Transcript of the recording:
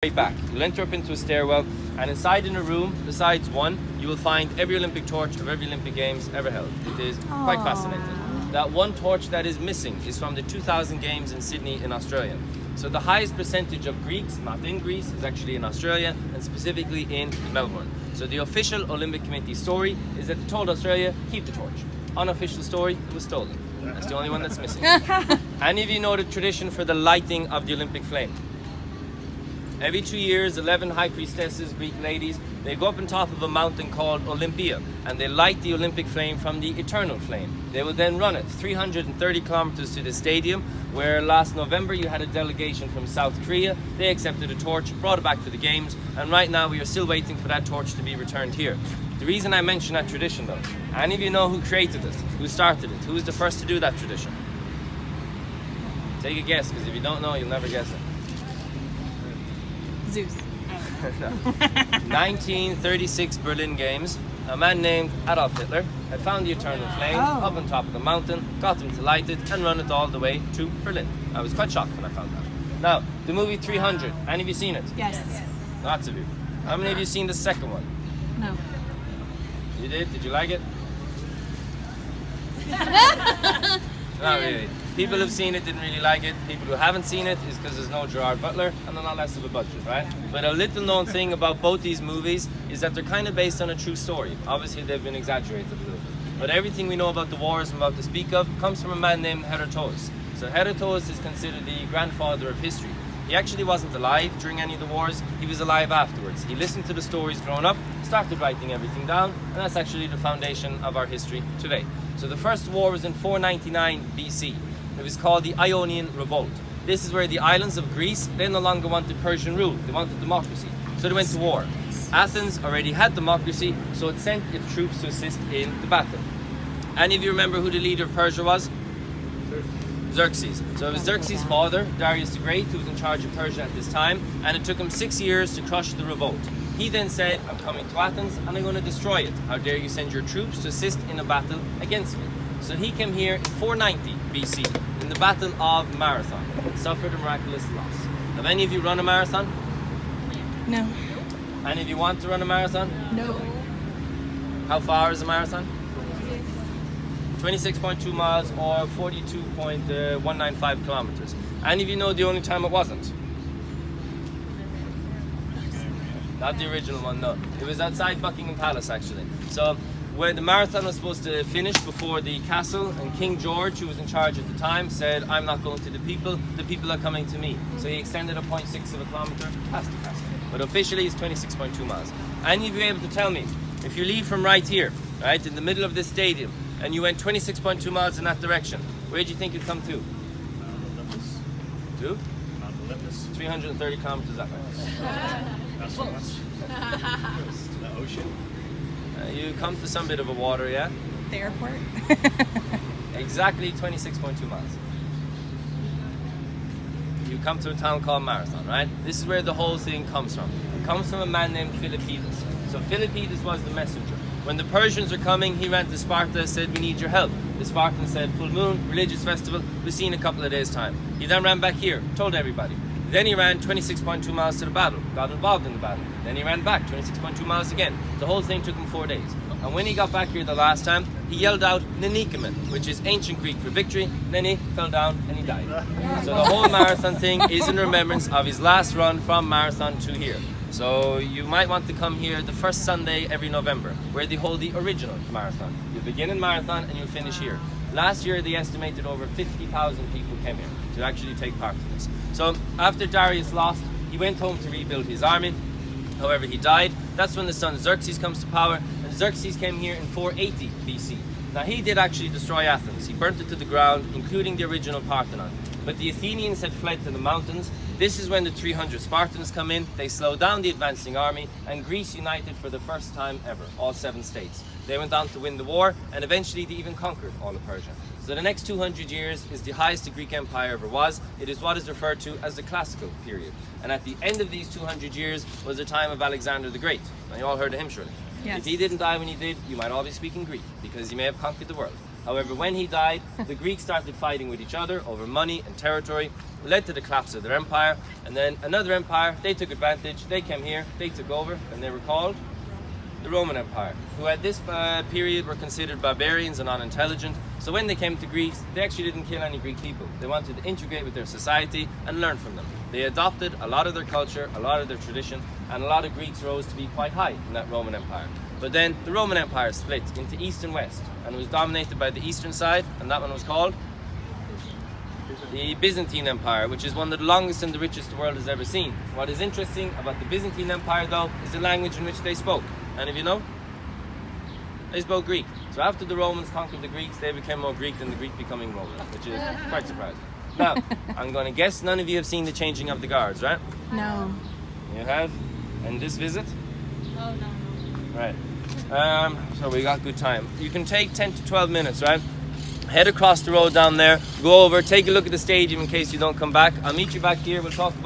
Right back. You'll enter up into a stairwell, and inside in a room, besides one, you will find every Olympic torch of every Olympic Games ever held. It is quite fascinating. That one torch that is missing is from the 2000 Games in Sydney in Australia. So the highest percentage of Greeks, not in Greece, is actually in Australia, and specifically in Melbourne. So the official Olympic Committee story is that they told Australia, keep the torch. Unofficial story, it was stolen. That's the only one that's missing. Any of you know the tradition for the lighting of the Olympic flame? Every 2 years, 11 high priestesses, Greek ladies, they go up on top of a mountain called Olympia, and they light the Olympic flame from the eternal flame. They will then run it 330 kilometers to the stadium, where last November you had a delegation from South Korea. They accepted a torch, brought it back for the Games, and right now we are still waiting for that torch to be returned here. The reason I mention that tradition though, any of you know who created it, who started it, who was the first to do that tradition? Take a guess, because if you don't know, you'll never guess it. Zeus. No. 1936 Berlin Games. A man named Adolf Hitler had found the eternal flame up on top of the mountain, got them to light it and run it all the way to Berlin. I was quite shocked when I found that. Now, the movie 300. Any of you seen it? Yes. Lots of you. How many of you seen the second one? No. You did? Did you like it? Not really. People who've seen it didn't really like it. People who haven't seen it is because there's no Gerard Butler and they're not less of a budget, right? But a little known thing about both these movies is that they're kind of based on a true story. Obviously they've been exaggerated a little bit. But everything we know about the wars I'm about to speak of comes from a man named Herodotus. So Herodotus is considered the grandfather of history. He actually wasn't alive during any of the wars, he was alive afterwards. He listened to the stories growing up, started writing everything down, and that's actually the foundation of our history today. So the first war was in 499 BC. It was called the Ionian Revolt. This is where the islands of Greece, they no longer wanted Persian rule, they wanted democracy. So they went to war. Athens already had democracy, so it sent its troops to assist in the battle. Any of you remember who the leader of Persia was? Xerxes. So it was Xerxes' father, Darius the Great, who was in charge of Persia at this time, and it took him 6 years to crush the revolt. He then said, I'm coming to Athens and I'm going to destroy it. How dare you send your troops to assist in a battle against me? So he came here in 490 BC in the Battle of Marathon and suffered a miraculous loss. Have any of you run a marathon? No. Any of you want to run a marathon? No. How far is a marathon? 26.2 miles or 42.195 kilometers. Any of you know the only time it wasn't? Not the original one, no. It was outside Buckingham Palace actually. So where the marathon was supposed to finish before the castle, and King George, who was in charge at the time, said, I'm not going to the people are coming to me. So he extended a 0.6 of a kilometer past the castle. But officially it's 26.2 miles. Any of you able to tell me, if you leave from right here, right, in the middle of this stadium, and you went 26.2 miles in that direction, where do you think you'd come to? To? 330 kilometers that way. That's so much. The ocean. You come to some bit of a water, yeah? The airport. Exactly 26.2 miles. You come to a town called Marathon, right? This is where the whole thing comes from. It comes from a man named Philippides. So Philippides was the messenger. When the Persians are coming, he ran to Sparta and said, we need your help. The Spartans said, full moon, religious festival, we'll see in a couple of days' time. He then ran back here, told everybody. Then he ran 26.2 miles to the battle, got involved in the battle. Then he ran back 26.2 miles again. The whole thing took him 4 days. And when he got back here the last time, he yelled out Nenikamen, which is ancient Greek for victory. Then he fell down and he died. So the whole marathon thing is in remembrance of his last run from Marathon to here. So you might want to come here the first Sunday every November, where they hold the original marathon. You begin in Marathon and you finish here. Last year they estimated over 50,000 people came here to actually take part in this. So after Darius lost, he went home to rebuild his army. However, he died. That's when the son Xerxes comes to power, and Xerxes came here in 480 BC. Now he did actually destroy Athens. He burnt it to the ground, including the original Parthenon. But the Athenians had fled to the mountains. This is when the 300 Spartans come in, they slow down the advancing army, and Greece united for the first time ever, all 7 states. They went on to win the war, and eventually they even conquered all of Persia. So the next 200 years is the highest the Greek Empire ever was. It is what is referred to as the classical period. And at the end of these 200 years was the time of Alexander the Great. Now you all heard of him surely. Yes. If he didn't die when he did, you might all be speaking Greek, because he may have conquered the world. However, when he died, the Greeks started fighting with each other over money and territory, led to the collapse of their empire, and then another empire, they took advantage, they came here, they took over, and they were called the Roman Empire, who at this period were considered barbarians and unintelligent. So when they came to Greece, they actually didn't kill any Greek people. They wanted to integrate with their society and learn from them. They adopted a lot of their culture, a lot of their tradition, and a lot of Greeks rose to be quite high in that Roman Empire. But then the Roman Empire split into East and West, and it was dominated by the eastern side, and that one was called the Byzantine Empire, which is one of the longest and the richest the world has ever seen. What is interesting about the Byzantine Empire, though, is the language in which they spoke. And if you know, they spoke Greek. So after the Romans conquered the Greeks, they became more Greek than the Greek becoming Roman, which is quite surprising. Now, I'm going to guess none of you have seen the changing of the guards, right? No. You have? And this visit? Oh, no. Right. So we got good time. You can take 10 to 12 minutes, right? Head across the road down there, go over, take a look at the stadium in case you don't come back. I'll meet you back here, we'll talk about